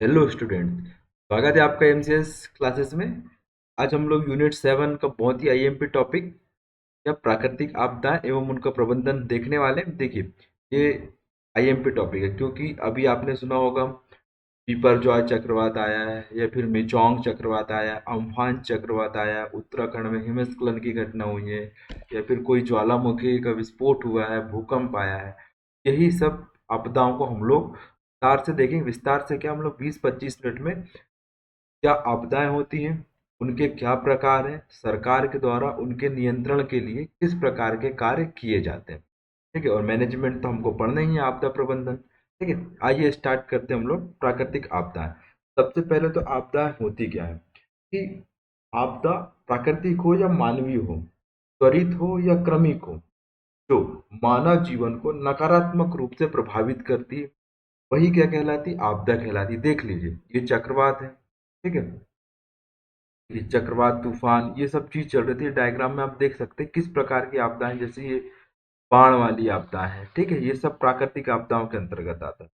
Hello student, स्वागत है आपका एमसीएस क्लासेस में। आज हम लोग यूनिट 7 का बहुत ही आईएमपी टॉपिक या प्राकृतिक आपदा एवं उनका प्रबंधन देखने वाले हैं। देखिए, ये आईएमपी टॉपिक है क्योंकि अभी आपने सुना होगा बिपरजॉय चक्रवात आया है या फिर मिचोंग चक्रवात आया, अम्फान चक्रवात आया, उत्तराखंड में हिमस्खलन की घटना हुई है या फिर कोई ज्वालामुखी का विस्फोट हुआ है, भूकंप आया है। यही सब आपदाओं को हम लोग विस्तार से देखेंगे। विस्तार से क्या, हम लोग 20-25 मिनट में क्या आपदाएं होती हैं, उनके क्या प्रकार हैं, सरकार के द्वारा उनके नियंत्रण के लिए किस प्रकार के कार्य किए जाते हैं। ठीक है, और मैनेजमेंट तो हमको पढ़ना ही है, आपदा प्रबंधन। ठीक है, आइए स्टार्ट करते हैं हम लोग प्राकृतिक आपदाएं। सबसे पहले तो आपदाएं होती क्या है कि आपदा प्राकृतिक हो या मानवीय हो, त्वरित हो या क्रमिक हो, जो मानव जीवन को नकारात्मक रूप से प्रभावित करती है, वही क्या कहलाती, आपदा कहलाती। देख लीजिए, ये चक्रवात है। ठीक है, ये चक्रवात, तूफान, ये सब चीज चल रही थी। डायग्राम में आप देख सकते हैं किस प्रकार की आपदाएं, जैसे ये बाढ़ वाली आपदा है। ठीक है, ये सब प्राकृतिक आपदाओं के अंतर्गत आता है।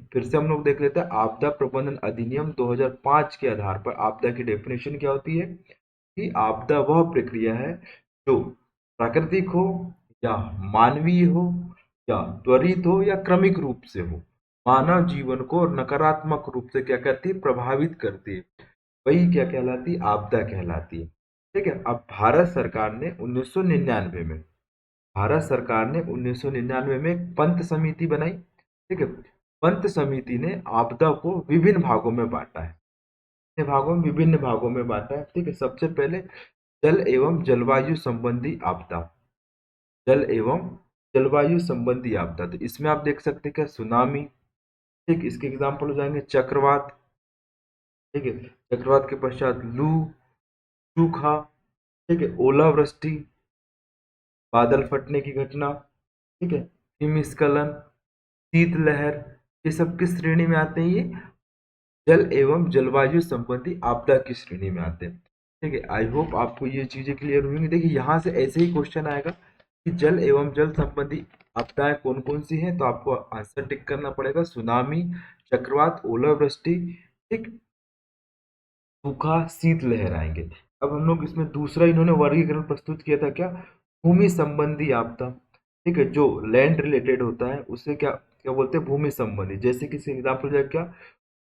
फिर से हम लोग देख लेते हैं, आपदा प्रबंधन अधिनियम 2005 के आधार पर आपदा की डेफिनेशन क्या होती है कि आपदा वह प्रक्रिया है जो प्राकृतिक हो या मानवीय हो या त्वरित हो या क्रमिक रूप से हो, मानव जीवन को नकारात्मक रूप से क्या करती है, प्रभावित करती है, वही क्या कहलाती है, आपदा कहलाती है। ठीक है, अब भारत सरकार ने 1999 में एक पंत समिति बनाई। ठीक है, पंत समिति ने आपदा को विभिन्न भागों में बांटा है। ठीक है, सबसे पहले जल एवं जलवायु संबंधी आपदा। जल एवं जलवायु संबंधी आपदा, तो इसमें आप देख सकते हैं क्या, सुनामी। ठीक, इसके एग्जाम्पल हो जाएंगे चक्रवात। ठीक है, चक्रवात के पश्चात लू, सूखा, ठीक है, ओलावृष्टि, बादल फटने की घटना, ठीक है, हिमस्खलन, शीतलहर, ये सब किस श्रेणी में आते हैं, ये जल एवं जलवायु संबंधी आपदा की श्रेणी में आते हैं। ठीक है, आई होप आपको ये चीजें क्लियर हुई। देखिए, यहाँ से ऐसे ही क्वेश्चन आएगा कि जल एवं जल संबंधी आपदाएं कौन कौन सी हैं, तो आपको आंसर टिक करना पड़ेगा, सुनामी, चक्रवात, ओलावृष्टि, ठीक, सूखा, शीतलहर आएंगे। अब हम लोग इसमें दूसरा इन्होंने वर्गीकरण प्रस्तुत किया था क्या, भूमि संबंधी आपदा। ठीक है, जो लैंड रिलेटेड होता है उसे क्या क्या बोलते हैं, भूमि संबंधी। जैसे कि एग्जाम्पल हो जाए क्या,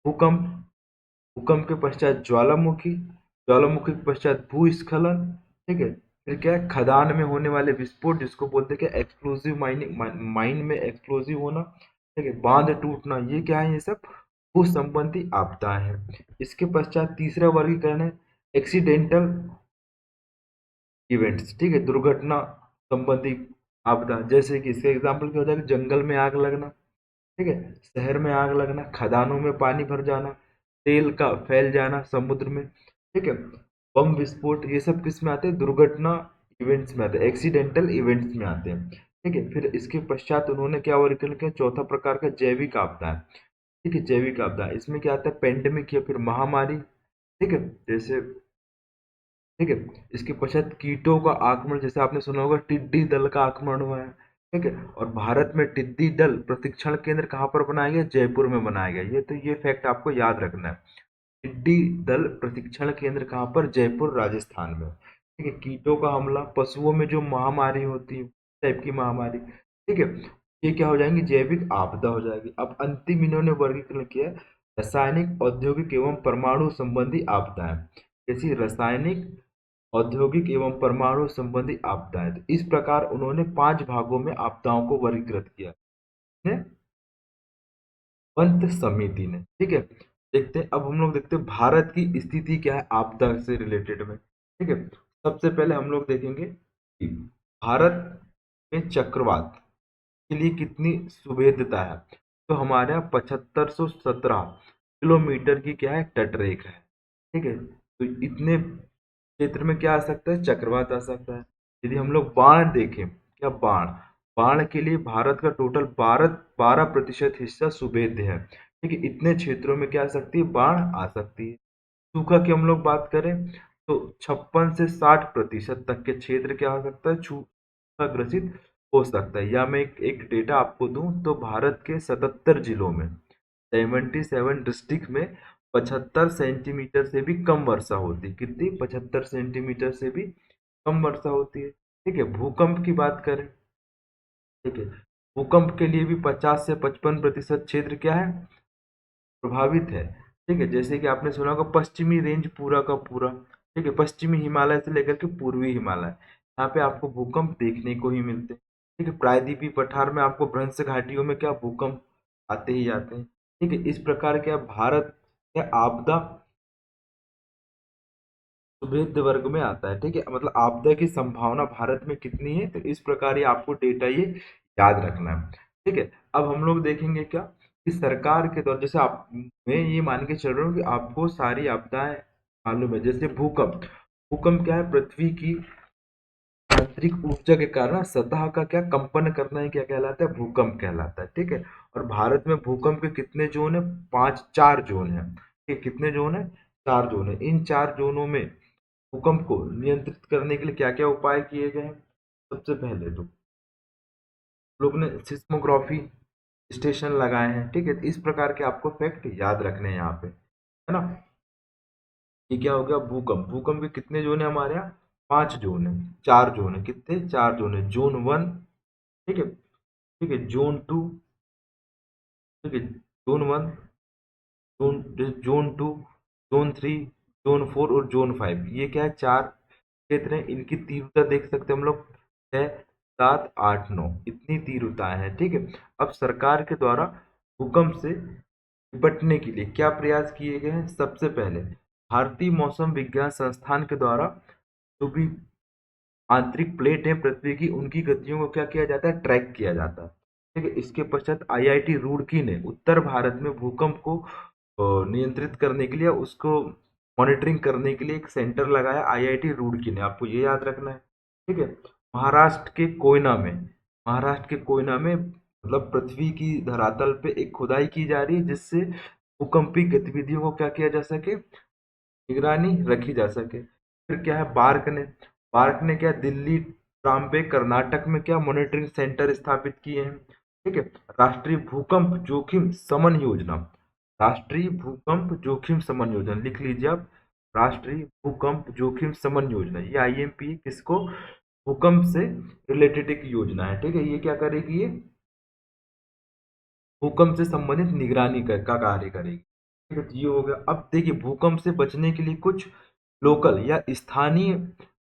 भूकंप, भूकंप के पश्चात ज्वालामुखी, ज्वालामुखी के पश्चात भूस्खलन। ठीक है, फिर क्या है, खदान में होने वाले विस्फोट, जिसको बोलते हैं क्या, एक्सप्लोसिव माइनिंग, माइन में एक्सप्लोसिव होना। ठीक है, बांध टूटना, ये क्या है, ये सब भू संबंधी आपदाएं हैं। इसके पश्चात तीसरा वर्गीकरण है एक्सीडेंटल इवेंट्स। ठीक है, दुर्घटना संबंधी आपदा। जैसे कि इसका एग्जाम्पल क्या हो जाएगा, जंगल में आग लगना, ठीक है, शहर में आग लगना, खदानों में पानी भर जाना, तेल का फैल जाना समुद्र में। ठीक है, बम विस्फोट, ये सब किस में आते हैं, दुर्घटना इवेंट्स में आते हैं, एक्सीडेंटल इवेंट्स में आते हैं। ठीक है, फिर इसके पश्चात उन्होंने क्या वर्गीकरण किया, चौथा प्रकार का जैविक आपदा है। ठीक है, जैविक आपदा, इसमें क्या आता है, पेंडेमिक या फिर महामारी। ठीक है, जैसे, ठीक है, इसके पश्चात कीटों का आक्रमण, जैसे आपने सुना होगा टिड्डी दल का आक्रमण हुआ है। ठीक है, और भारत में टिड्डी दल प्रशिक्षण केंद्र कहाँ पर बनाया गया, जयपुर में बनाया गया। ये फैक्ट आपको याद रखना है। टिड्डी दल प्रशिक्षण केंद्र कहाँ पर, जयपुर, राजस्थान में। ठीक है, कीटों का हमला, पशुओं में जो महामारी होती है, टाइप की महामारी। ठीक है, ये क्या हो जाएंगी, जैविक आपदा हो जाएगी। अब अंतिम इन्होंने वर्गीकरण किया है रासायनिक, औद्योगिक एवं परमाणु संबंधी आपदाएं। जैसी रासायनिक, औद्योगिक एवं परमाणु संबंधी आपदाएं, तो इस प्रकार उन्होंने 5 भागों में आपदाओं को वर्गीकृत किया है पंत समिति ने। ठीक है, देखते हैं, अब हम लोग देखते हैं भारत की स्थिति क्या है आपदा से रिलेटेड में। ठीक है, सबसे पहले हम लोग देखेंगे कि भारत में चक्रवात के लिए कितनी सुवेद्यता है। तो हमारे यहाँ 7517 किलोमीटर की क्या है, तटरेखा है। ठीक है, तो इतने क्षेत्र में क्या आ सकता है, चक्रवात आ सकता है। यदि हम लोग बाढ़ देखें, क्या बाढ़, बाढ़ के लिए भारत का टोटल 12% हिस्सा सुवेद्य है। ठीक है, इतने क्षेत्रों में क्या आ सकती है, बाढ़ आ सकती है। सूखा की हम लोग बात करें तो 56 से 60% तक के क्षेत्र क्या हो सकता है, सूखा ग्रसित हो सकता है। या मैं एक डेटा आपको दूं तो भारत के 77 जिलों में 77 डिस्ट्रिक्ट में 75 सेंटीमीटर से भी कम वर्षा होती है। कितनी? 75 सेंटीमीटर से भी कम वर्षा होती है। ठीक है। भूकंप की बात करें, ठीक है, भूकंप के लिए भी 50 से 55% क्षेत्र क्या है? प्रभावित है। ठीक है। जैसे कि आपने सुना होगा पश्चिमी रेंज पूरा का पूरा, ठीक है, पश्चिमी हिमालय से लेकर के पूर्वी हिमालय, यहाँ पे आपको भूकंप देखने को ही मिलते हैं। ठीक है। प्रायद्वीपीय पठार में आपको भ्रंश घाटियों में क्या भूकंप आते ही आते हैं। ठीक है। इस प्रकार क्या भारत क्या आपदा सुभेद वर्ग में आता है। ठीक है। मतलब आपदा की संभावना भारत में कितनी है, तो इस प्रकार ये आपको डेटा ये याद रखना है। ठीक है। अब हम लोग देखेंगे क्या कि सरकार के द्वारा, जैसे आप, मैं ये मान के चल रहा हूँ कि आपको सारी आपदाएं मालूम है। जैसे भूकंप, भूकंप क्या है? पृथ्वी की आंतरिक ऊर्जा के कारण सतह का क्या कंपन करना है, क्या कहलाता है? भूकंप कहलाता है। ठीक है। और भारत में भूकंप के कितने जोन है? पांच, चार जोन है। ठीक, कितने जोन है? चार जोन है। इन चार जोनों में भूकंप को नियंत्रित करने के लिए क्या क्या उपाय किए गए हैं? सबसे पहले तो लोग ने सिस्मोग्राफी स्टेशन लगाए हैं। ठीक है। तो इस प्रकार के आपको फैक्ट याद रखने हैं यहाँ पे, है ना। ये क्या हो गया? भूकंप। भूकंप के कितने जोन है हमारे यहाँ? पांच जोन है, चार जोन है। कितने? चार जोन है। जोन वन, ठीक है, ठीक है, जोन टू, ठीक है, zone one, zone zone two, zone three, zone four और जोन फाइव। ये क्या है? चार क्षेत्र हैं। इनकी तीव्रता देख सकते हैं हम लोग, 6, 7, 8, 9, इतनी तीव्रताएं हैं। ठीक है। अब सरकार के द्वारा भूकंप से निपटने के लिए क्या प्रयास किए गए हैं? सबसे पहले भारतीय मौसम विज्ञान संस्थान के द्वारा जो भी आंतरिक प्लेट है पृथ्वी की, उनकी गतियों को क्या किया जाता है? ट्रैक किया जाता है। ठीक है। इसके पश्चात आईआईटी रुड़की ने उत्तर भारत में भूकंप को नियंत्रित करने के लिए, उसको मॉनिटरिंग करने के लिए एक सेंटर लगाया आईआईटी रुड़की ने। आपको ये याद रखना है। ठीक है। महाराष्ट्र के कोयना में, महाराष्ट्र के कोयना में मतलब पृथ्वी की धरातल पे एक खुदाई की जा रही है, जिससे भूकंपी गतिविधियों को क्या किया जा सके? निगरानी रखी जा सके। फिर क्या है? बार्क ने, बार्क ने क्या दिल्ली, ट्राम्बे, कर्नाटक में क्या मॉनिटरिंग सेंटर स्थापित किए हैं। ठीक है। राष्ट्रीय भूकंप जोखिम समन योजना, राष्ट्रीय भूकंप जोखिम समन योजना लिख लीजिए आप। राष्ट्रीय भूकंप जोखिम समन योजना, ये आईएमपी किसको? भूकंप से रिलेटेड एक योजना है। ठीक है। ये क्या करेगी? ये भूकंप से संबंधित निगरानी का कार्य करेगी। ठीक है। तो ये हो गया। अब देखिए भूकंप से बचने के लिए कुछ लोकल या स्थानीय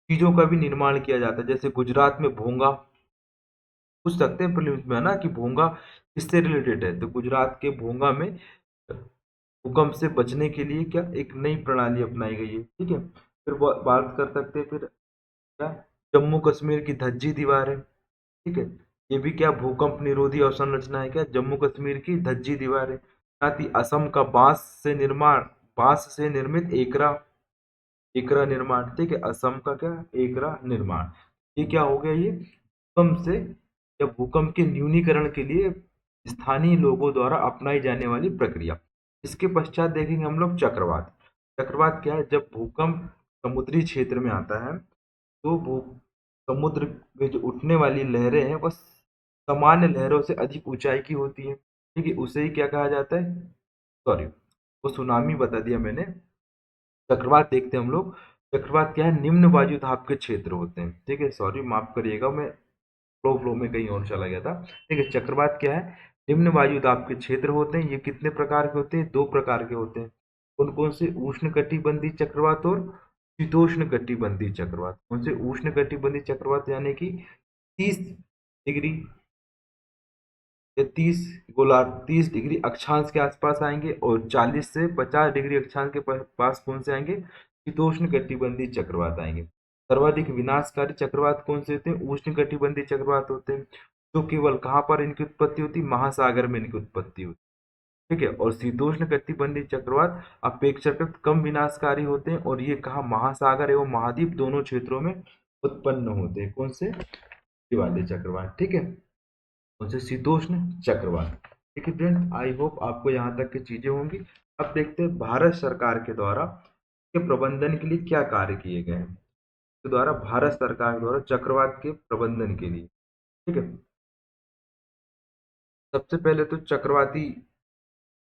चीजों का भी निर्माण किया जाता है। जैसे गुजरात में भोंगा, पूछ सकते हैं प्रीलिम्स में, है ना, कि भोंगा किससे रिलेटेड है। तो गुजरात के भोंगा में भूकंप से बचने के लिए क्या एक नई प्रणाली अपनाई गई है। ठीक है। फिर बात कर सकते हैं फिर क्या, जम्मू कश्मीर की धज्जी दीवार है। ठीक है। ये भी क्या भूकंप निरोधी अवसंरचना है, क्या जम्मू कश्मीर की धज्जी दीवार है। साथ ही असम का बांस से निर्मित एकरा, एकरा निर्माण। ठीक है। असम का क्या? एकरा निर्माण। ये क्या हो गया? ये भूकंप से या भूकंप के न्यूनीकरण के लिए स्थानीय लोगों द्वारा अपनाई जाने वाली प्रक्रिया। इसके पश्चात देखेंगे हम लोग चक्रवात। चक्रवात क्या है? जब भूकंप समुद्री क्षेत्र में आता है तो भू समुद्र में जो उठने वाली लहरें हैं वह सामान्य लहरों से अधिक ऊंचाई की होती है। ठीक है। उसे ही क्या कहा जाता है? सॉरी, वो सुनामी बता दिया मैंने। चक्रवात देखते हैं हम लोग। चक्रवात क्या है? निम्न वायु दाब के क्षेत्र होते हैं। ठीक है। सॉरी, माफ करिएगा, मैं फ्लो फ्लो में कहीं और चला गया था। ठीक है। चक्रवात क्या है? निम्न वायु दाब के क्षेत्र होते हैं। ये कितने प्रकार के होते हैं? दो प्रकार के होते हैं। कौन कौन से? उष्ण कटिबंधीय चक्रवात और शीतोष्ण कटिबंधीय चक्रवात। कौन से? उष्ण कटिबंधीय चक्रवात यानी कि 30 डिग्री या 30 डिग्री अक्षांश के आसपास आएंगे, और 40 से 50 डिग्री अक्षांश के पास कौन से आएंगे? शीतोष्ण कटिबंधीय चक्रवात आएंगे। सर्वाधिक विनाशकारी चक्रवात कौन से होते हैं? उष्ण कटिबंधीय चक्रवात होते हैं, जो केवल कहाँ पर इनकी उत्पत्ति होती है? महासागर में इनकी उत्पत्ति होती है। ठीक है। और शीतोष्ण कटिबंधीय चक्रवात अपेक्षाकृत कम विनाशकारी होते हैं, और ये कहाँ? महासागर एवं महाद्वीप दोनों क्षेत्रों में उत्पन्न होते हैं। कौन से? ये वाले चक्रवात। ठीक है। उनसे शीतोष्ण चक्रवात। ठीक है फ्रेंड, आई होप आपको यहाँ तक की चीजें होंगी। अब देखते हैं भारत सरकार के द्वारा के प्रबंधन के लिए क्या कार्य किए गए हैं। के द्वारा भारत सरकार द्वारा चक्रवात के प्रबंधन के लिए, ठीक है, सबसे पहले तो चक्रवाती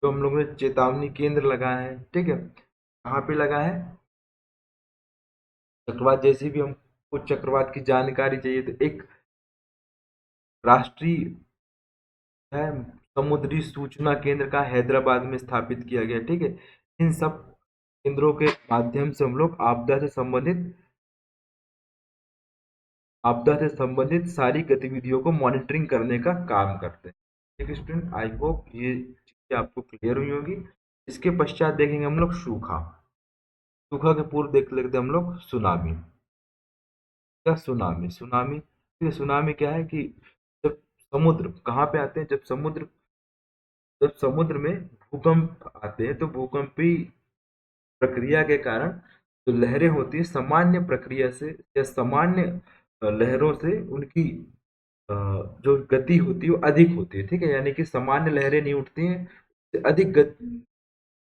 तो हम लोग ने चेतावनी केंद्र लगाए हैं, ठीक है। कहाँ पे लगा है? चक्रवात जैसी भी हमको चक्रवात की जानकारी चाहिए तो एक राष्ट्रीय है समुद्री सूचना केंद्र का हैदराबाद में स्थापित किया गया, ठीक है। इन सब केंद्रों के माध्यम से हम लोग आपदा से संबंधित सारी गतिविधियों को मॉनिटरिंग करने का काम करते हैं। ठीक है स्टूडेंट, आई होप ये चीजें आपको क्लियर हुई होगी। इसके पश्चात देखेंगे हम लोग सूखा। सूखा के पूर्व देख लेते हैं हम लोग सुनामी। क्या सुनामी? सुनामी, ठीक है। सुनामी क्या है कि जब समुद्र कहाँ पे आते हैं? जब समुद्र में भूकंप आते हैं तो भूकंपी प्रक्रिया के कारण जो लहरें होती है सामान्य प्रक्रिया से या सामान्य लहरों से उनकी अ, जो गति होती है वो अधिक होती है, ठीक है। यानी कि सामान्य लहरें नहीं उठती हैं, अधिक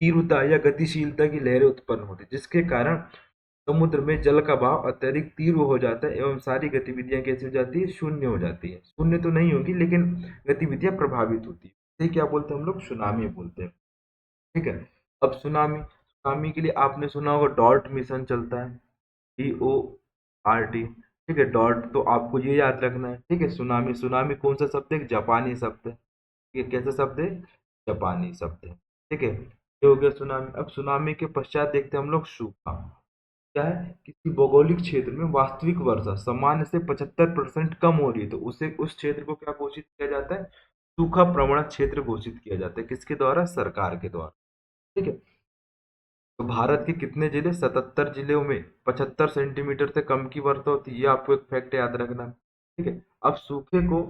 तीव्रता या गतिशीलता की लहरें उत्पन्न होती है, जिसके कारण समुद्र में जल का बहाव अत्यधिक तीव्र हो जाता है एवं सारी गतिविधियां कैसी हो जाती है? शून्य हो जाती है। शून्य तो नहीं होगी लेकिन गतिविधियां प्रभावित होती है। इसे क्या बोलते हैं हम लोग? सुनामी बोलते हैं, ठीक है। अब सुनामी सुनामी के लिए आपने सुना होगा डॉट मिशन चलता है, DORT, ठीक है। डॉट तो आपको ये याद रखना है, ठीक है। सुनामी, सुनामी कौन सा शब्द है? जापानी शब्द है। ये कैसा शब्द है? जापानी शब्द है, ठीक है। ये हो गया सुनामी। अब सुनामी के पश्चात देखते हैं हम लोग सूखा। क्या है? किसी भौगोलिक क्षेत्र में वास्तविक वर्षा सामान्य से 75% कम हो रही है तो उसे उस क्षेत्र को क्या घोषित किया जाता है? सूखा प्रवण क्षेत्र घोषित किया जाता है। किसके द्वारा? सरकार के द्वारा, ठीक है। तो भारत के कितने जिले? 77 जिलों में 75 सेंटीमीटर से कम की वर्षा होती है। ये आपको एक फैक्ट याद रखना है, ठीक है। अब सूखे को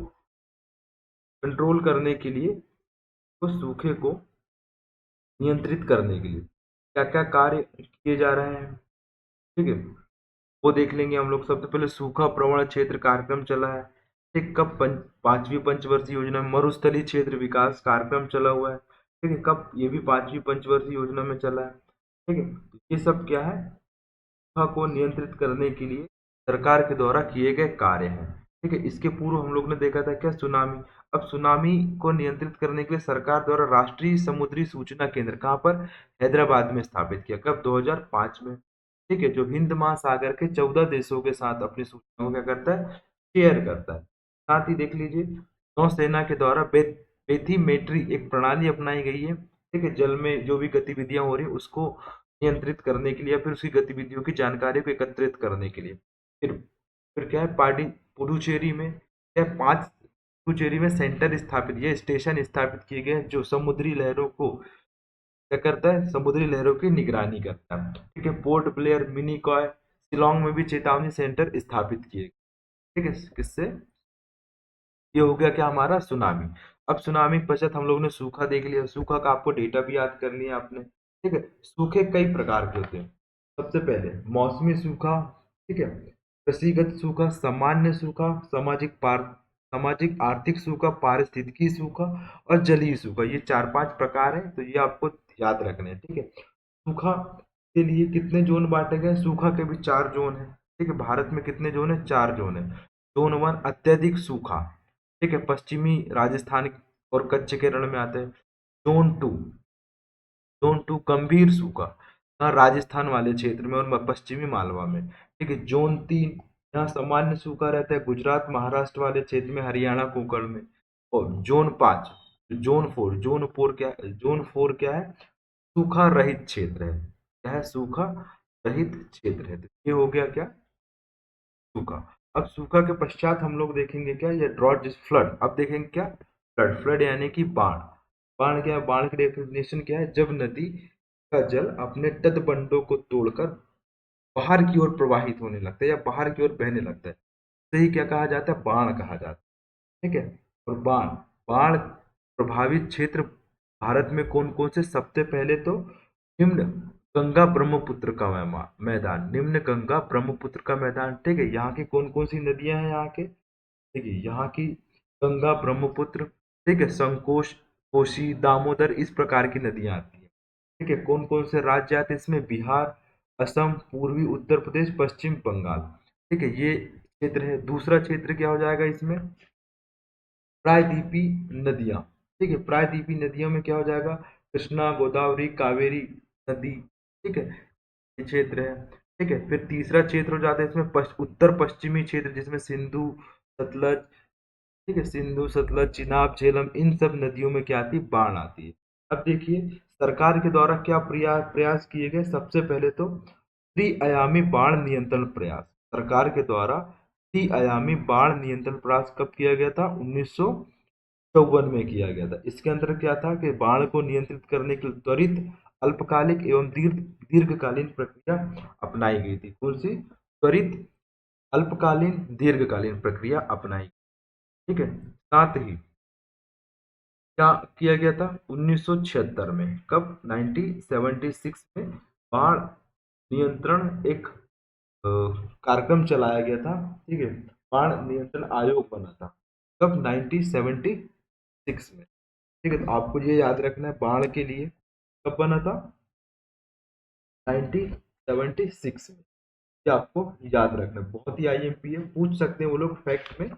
कंट्रोल करने के लिए, तो सूखे को नियंत्रित करने के लिए क्या क्या कार्य किए जा रहे हैं, ठीक है, वो देख लेंगे हम लोग। सबसे पहले सूखा प्रवण क्षेत्र कार्यक्रम चला है, ठीक। कब? पांचवी पंचवर्षीय योजना में मरुस्थलीय क्षेत्र विकास कार्यक्रम चला हुआ है, ठीक है। कब? ये भी पांचवी पंचवर्षीय योजना में चला है, ठीक है। तो ये सब क्या है? सूखा को नियंत्रित करने के लिए सरकार के द्वारा किए गए कार्य हैं, ठीक है। इसके पूर्व हम लोग ने देखा था क्या? सुनामी। अब सुनामी को नियंत्रित करने के लिए सरकार द्वारा राष्ट्रीय समुद्री सूचना केंद्र कहाँ पर? हैदराबाद में स्थापित किया। कब? 2005 में, ठीक है। जो हिंद महासागर के 14 देशों के साथ अपनी सूचना को क्या करता है? शेयर करता है। साथ ही देख लीजिए नौसेना के द्वारा बेथीमेट्री एक प्रणाली अपनाई गई है, ठीक है। जल में जो भी गतिविधियां हो रही है उसको नियंत्रित करने के लिए या फिर उसकी गतिविधियों की जानकारी को एकत्रित करने के लिए। फिर फिर क्या है? पार्टी पुडुचेरी में क्या है? पुडुचेरी में सेंटर स्थापित, ये स्टेशन स्थापित किए गए हैं जो समुद्री लहरों को क्या करता है? समुद्री लहरों की निगरानी करता है, ठीक है। पोर्ट ब्लेयर, मिनीकॉय, शिलोंग में भी चेतावनी सेंटर स्थापित किए गए, ठीक है। किससे? ये हो गया क्या हमारा? सुनामी। अब सुनामी के पश्चात हम लोग ने सूखा देख लिया। सूखा का आपको डेटा भी याद कर लिया आपने, ठीक है। सूखे कई प्रकार के होते हैं। सबसे पहले मौसमी सूखा, ठीक है। कृषिगत सूखा, सामान्य सूखा, सामाजिक आर्थिक सूखा, पारिस्थितिकी सूखा और जलीय सूखा, ये चार पांच प्रकार है। तो ये आपको याद रखने हैं, ठीक है। सूखा के लिए कितने जोन बांटे गए? सूखा के भी चार जोन है, ठीक है। भारत में कितने जोन है? चार जोन है। जोन वन अत्यधिक सूखा, ठीक है, पश्चिमी राजस्थान और कच्छ केरल में आते हैं। जोन टू गंभीर सूखा, यहाँ राजस्थान वाले क्षेत्र में और पश्चिमी मालवा में, ठीक है। जोन तीन, यहाँ सामान्य सूखा रहता है गुजरात महाराष्ट्र वाले क्षेत्र में, हरियाणा कोंकण में। और जोन पाँच, जोन फोर क्या है? सूखा रहित क्षेत्र है। क्या है? सूखा रहित क्षेत्र है। तो ये हो गया क्या? सूखा। अब सूखा के पश्चात हम लोग देखेंगे क्या? ये ड्रॉट, जिस फ्लड। अब देखेंगे क्या? फ्लड। फ्लड यानी कि बाढ़। बाढ़ क्या है? बाढ़ की डेफिनेशन क्या है? जब नदी का जल अपने तटबंधों को तोड़कर बाहर की ओर प्रवाहित होने लगता है या बाहर की ओर बहने लगता है, तो ही क्या कहा जाता है? बाढ़ कहा जाता है, ठीक है। और बाढ़ बाढ़ प्रभावित क्षेत्र भारत में कौन कौन से? सबसे पहले तो निम्न गंगा ब्रह्मपुत्र का मैदान, निम्न गंगा ब्रह्मपुत्र का मैदान, ठीक है। यहाँ की कौन कौन सी नदियां हैं यहाँ के? ठीक है, यहाँ की गंगा ब्रह्मपुत्र, ठीक है, संकोश, कोसी, दामोदर, इस प्रकार की नदियां आती है, ठीक है। कौन कौन से राज्य आते हैं इसमें? बिहार, असम, पूर्वी उत्तर प्रदेश, पश्चिम बंगाल, ठीक है। ये क्षेत्र है। दूसरा क्षेत्र क्या हो जाएगा इसमें? प्रायद्वीपी नदियां, ठीक है। प्रायद्वीपी नदियों में क्या हो जाएगा? कृष्णा, गोदावरी, कावेरी नदी, ठीक है, ये क्षेत्र है। ठीक है, फिर तीसरा क्षेत्र हो जाता है इसमें उत्तर पश्चिमी क्षेत्र, जिसमें सिंधु, सतलज, ठीक है, सिंधु, सतलज, चिनाब, झेलम, इन सब नदियों में क्या आती है, बाढ़ आती है। अब देखिए सरकार के द्वारा क्या प्रयास किए गए। सबसे पहले तो त्रिआयामी बाढ़ नियंत्रण प्रयास, सरकार के द्वारा त्रिआयामी बाढ़ नियंत्रण प्रयास कब किया गया था, 1954 में किया गया था। इसके अंदर क्या था कि बाढ़ को नियंत्रित करने के लिए त्वरित, अल्पकालिक एवं दीर्घकालीन प्रक्रिया अपनाई गई थी। कौन सी? त्वरित, अल्पकालीन, दीर्घकालीन प्रक्रिया अपनाई। ठीक है, साथ ही क्या किया गया था 1976 में, कब, 1976 में बाढ़ नियंत्रण एक कार्यक्रम चलाया गया था। ठीक है, बाढ़ नियंत्रण आयोग बना था, कब, 1976 में। ठीक है, तो आपको ये याद रखना है बाढ़ के लिए कब बना था, 1976 में। ये आपको याद रखना है, बहुत ही आईएमपी है, पूछ सकते हैं वो लोग फैक्ट में।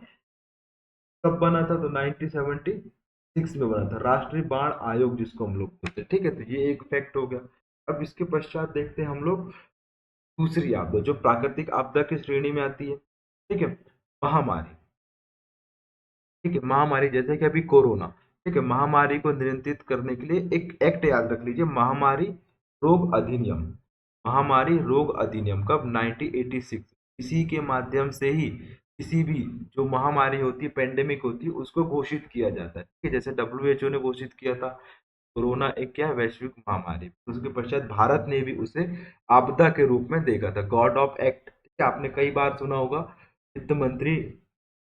कब बना था, तो 1976 में बना था, राष्ट्रीय बाढ़ आयोग जिसको हम लोग बोलते हैं। ठीक है, तो ये एक फैक्ट हो गया। अब इसके पश्चात देखते हैं हम लोग दूसरी आपदा, जो प्राकृतिक आपदा की श्रेणी में आती है। ठीक है, महामारी। ठीक है, महामारी जैसे कि अभी कोरोना। ठीक है, महामारी को नियंत्रित करने के लिए एक एक्ट याद रख लीजिए, महामारी रोग अधिनियम। महामारी रोग अधिनियम कब, 1986। इसी के माध्यम से ही किसी भी जो महामारी होती है, पेंडेमिक होती है, उसको घोषित किया जाता है। ठीक है, जैसे डब्ल्यूएचओ ने घोषित किया था कोरोना एक क्या है, वैश्विक महामारी। उसके पश्चात भारत ने भी उसे आपदा के रूप में देखा था, गॉड ऑफ एक्ट। ठीक है, आपने कई बार सुना होगा वित्त मंत्री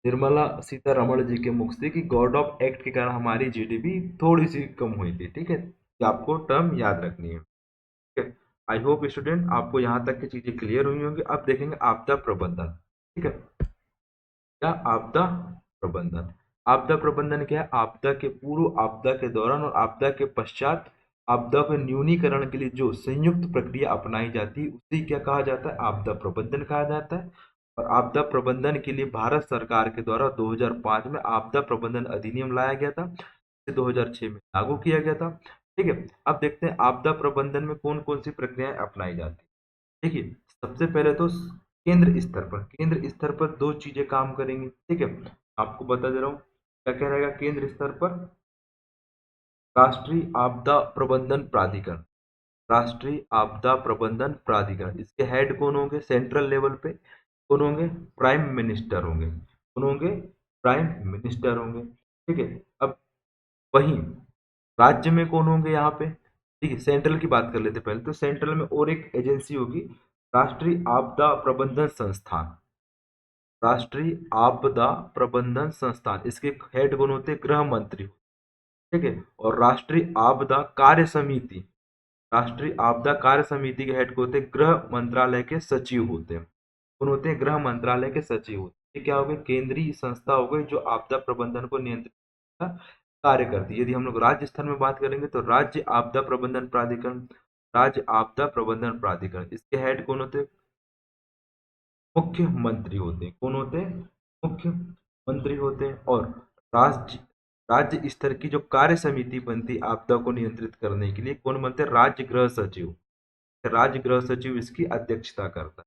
निर्मला सीतारमण जी के मुख से कि गॉड ऑफ एक्ट के कारण हमारी जीडीपी थोड़ी सी कम हुई थी। ठीक है, ये आपको टर्म याद रखनी है। ठीक है, आई होप स्टूडेंट आपको यहाँ तक की चीजें क्लियर हुई होंगी। अब देखेंगे आपदा प्रबंधन। ठीक है, क्या आपदा प्रबंधन, आपदा प्रबंधन क्या है, आपदा के पूर्व, आपदा के दौरान और आपदा के पश्चात आपदा के न्यूनीकरण के लिए जो संयुक्त प्रक्रिया अपनाई जाती है उसे क्या कहा जाता है, आपदा प्रबंधन कहा जाता है। और आपदा प्रबंधन के लिए भारत सरकार के द्वारा 2005 में आपदा प्रबंधन अधिनियम लाया गया था, इसे 2006 में लागू किया गया था। ठीक है, अब देखते हैं आपदा प्रबंधन में कौन कौन सी प्रक्रियाएं अपनाई जाती है। देखिए सबसे पहले तो केंद्र स्तर पर दो चीजें काम करेंगी। ठीक है, आपको बता दे रहा हूँ क्या क्या रहेगा केंद्र स्तर पर, राष्ट्रीय आपदा प्रबंधन प्राधिकरण। राष्ट्रीय आपदा प्रबंधन प्राधिकरण, इसके हेड कौन होंगे, सेंट्रल लेवल पे कौन होंगे, प्राइम मिनिस्टर होंगे। कौन होंगे, प्राइम मिनिस्टर होंगे। ठीक है, अब वहीं राज्य में कौन होंगे यहाँ पे। ठीक है, सेंट्रल की बात कर लेते हैं पहले, तो सेंट्रल में और एक एजेंसी होगी, राष्ट्रीय आपदा प्रबंधन संस्थान। राष्ट्रीय आपदा प्रबंधन संस्थान, इसके हेड कौन होते हैं, गृह मंत्री। ठीक है, और राष्ट्रीय आपदा कार्य समिति, राष्ट्रीय आपदा कार्य समिति के हेड को होते हैं गृह मंत्रालय के सचिव होते हैं। कौन होते हैं, गृह मंत्रालय के सचिव होते हैं। ये क्या हो गए, केंद्रीय संस्था हो गई जो आपदा प्रबंधन को नियंत्रित का कार्य करती है। यदि हम लोग राज्य स्तर में बात करेंगे तो राज्य आपदा प्रबंधन प्राधिकरण, राज्य आपदा प्रबंधन प्राधिकरण, इसके हेड कौन होते हैं, मुख्यमंत्री होते हैं। कौन होते हैं, मुख्यमंत्री होते हैं। और राज्य राज्य स्तर की जो कार्य समिति बनती है आपदा को नियंत्रित करने के लिए, कौन बनते हैं, राज्य गृह सचिव। राज्य गृह सचिव इसकी अध्यक्षता करता है।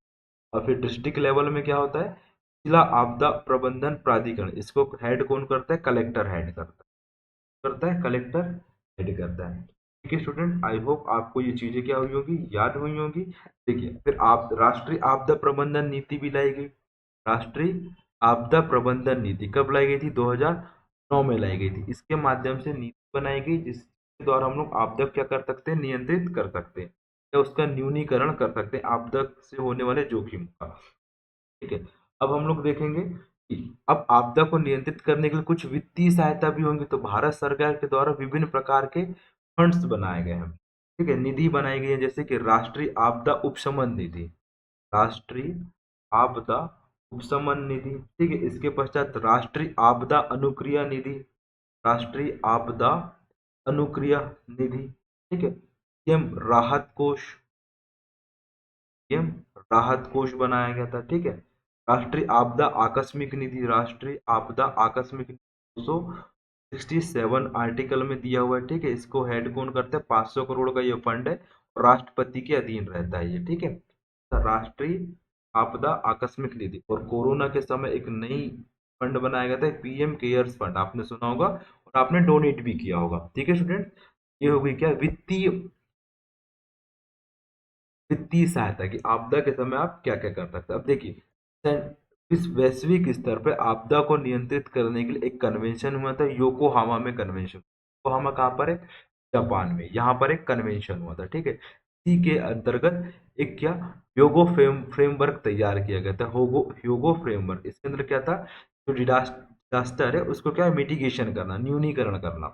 और फिर डिस्ट्रिक्ट लेवल में क्या होता है, जिला आपदा प्रबंधन प्राधिकरण, इसको हेड कौन करता है, कलेक्टर हेड करता है, कलेक्टर हेड करता है। ठीक है स्टूडेंट, आई होप आपको ये चीजें क्या हुई होगी, याद हुई होगी। देखिए फिर आप राष्ट्रीय आपदा प्रबंधन नीति भी लाई गई। राष्ट्रीय आपदा प्रबंधन नीति कब लाई गई थी, 2009 में लाई गई थी। इसके माध्यम से नीति बनाई गई जिसके द्वारा हम लोग आपदा क्या कर सकते हैं, नियंत्रित कर सकते हैं या उसका न्यूनीकरण कर सकते हैं, आपदा से होने वाले जोखिम का। ठीक है, अब हम लोग देखेंगे कि अब आपदा को नियंत्रित करने के लिए कुछ वित्तीय सहायता भी होंगी, तो भारत सरकार के द्वारा विभिन्न प्रकार के फंड्स बनाए गए हैं। ठीक है, निधि बनाई गई है, जैसे कि राष्ट्रीय आपदा उपशमन निधि, राष्ट्रीय आपदा उपशमन निधि। ठीक है, इसके पश्चात राष्ट्रीय आपदा अनुक्रिया निधि, राष्ट्रीय आपदा अनुक्रिया निधि। ठीक है, पीएम राहत कोष, पीएम राहत कोष बनाया गया था। ठीक है, राष्ट्रीय आपदा आकस्मिक निधि, राष्ट्रीय आपदा आकस्मिक निधि 67 आर्टिकल में दिया हुआ है, ठीक है। इसको हेड कौन करता है? 500 करोड़ का ये फंड है, राष्ट्रपति के अधीन रहता है ये, ठीक है। राष्ट्रीय आपदा आकस्मिक निधि, और कोरोना के समय एक नई फंड बनाया गया था, पीएम केयर्स फंड, आपने सुना होगा और आपने डोनेट भी किया होगा, ठीक है स्टूडेंट। ये हो गई क्या? वित्तीय वित्तीय सहायता की आपदा के समय आप क्या क्या कर सकते हैं। अब देखिए, इस वैश्विक स्तर पर आपदा को नियंत्रित करने के लिए एक कन्वेंशन हुआ था, योकोहामा में कन्वेंशन। योकोहामा कहाँ पर है? जापान में। यहाँ पर एक कन्वेंशन हुआ था, ठीक है। इसी के अंतर्गत एक क्या योगो फ्रेमवर्क तैयार किया गया था, होगो योगो फ्रेमवर्क। इसके अंदर क्या था? जो डिजास्टर है उसको क्या मिटिगेशन करना, न्यूनीकरण करना,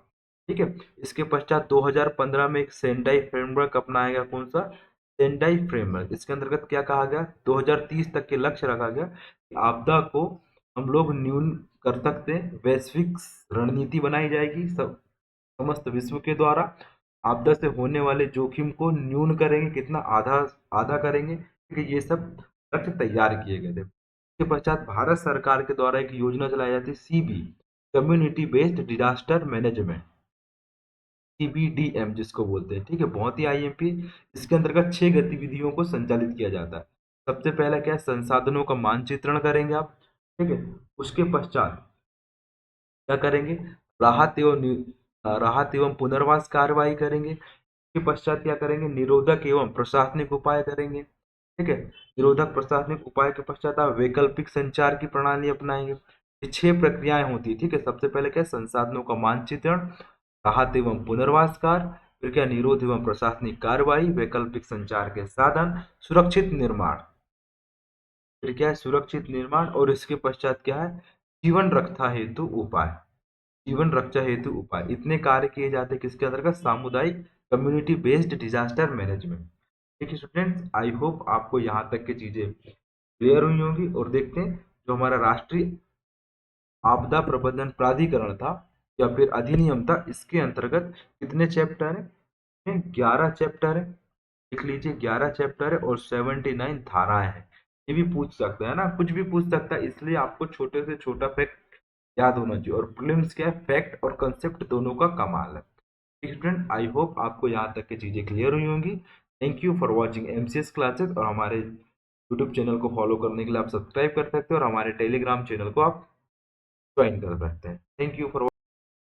ठीक है। इसके पश्चात 2015 में एक सेंडाई फ्रेमवर्क अपनाया गया। कौन सा? Sendai framework. इसके अंतर्गत क्या कहा गया? 2030 तक के लक्ष्य रखा गया कि आपदा को हम लोग न्यून कर सकते हैं। वैश्विक रणनीति बनाई जाएगी, सब समस्त विश्व के द्वारा आपदा से होने वाले जोखिम को न्यून करेंगे, कितना? आधा आधा करेंगे, क्योंकि ये सब लक्ष्य तैयार किए गए थे। इसके पश्चात भारत सरकार के द्वारा एक योजना चलाई जाती है, CB, community based disaster management, CBDM जिसको बोलते हैं, ठीक है। बहुत ही आईएमपी। इसके अंतर्गत 6 गतिविधियों को संचालित किया जाता है। सबसे पहला क्या है? संसाधनों का मानचित्रण करेंगे आप, ठीक है। उसके पश्चात क्या करेंगे? राहत एवं राहत एवं पुनर्वास कार्रवाई करेंगे। इसके पश्चात क्या करेंगे? निरोधक एवं प्रशासनिक उपाय करेंगे, ठीक है। निरोधक प्रशासनिक उपाय के पश्चात आप वैकल्पिक संचार की प्रणाली अपनाएंगे। ये 6 प्रक्रियाएं होती है, ठीक है। सबसे पहले क्या? संसाधनों का मानचित्रण, राहत एवं पुनर्वास कार्य, फिर क्या? निरोध एवं प्रशासनिक कार्रवाई, वैकल्पिक संचार के साधन, सुरक्षित निर्माण, फिर क्या है? सुरक्षित निर्माण, और इसके पश्चात क्या है? जीवन रक्षा हेतु उपाय। जीवन रक्षा हेतु उपाय, इतने कार्य किए जाते हैं किसके अंतर्गत? सामुदायिक कम्युनिटी बेस्ड डिजास्टर मैनेजमेंट। ठीक है स्टूडेंट्स, आई होप आपको यहाँ तक की चीजें क्लियर हुई होंगी। और देखते हैं जो हमारा राष्ट्रीय आपदा प्रबंधन प्राधिकरण था या फिर अधिनियम था, इसके अंतर्गत कितने चैप्टर है? 11 चैप्टर है। लिख लीजिए, 11 चैप्टर है और 79 धाराएं हैं। ये भी पूछ सकता है ना, कुछ भी पूछ सकता है, इसलिए आपको छोटे से छोटा फैक्ट याद होना चाहिए। और प्रीलिम्स क्या है? फैक्ट और कंसेप्ट दोनों का कमाल है। स्टूडेंट, आई होप आपको यहाँ तक की चीजें क्लियर हुई होंगी। Thank you for watching MCS classes, और हमारे यूट्यूब चैनल को फॉलो करने के लिए आप सब्सक्राइब कर सकते हैं और हमारे टेलीग्राम चैनल को आप ज्वाइन कर सकते हैं। Thank you for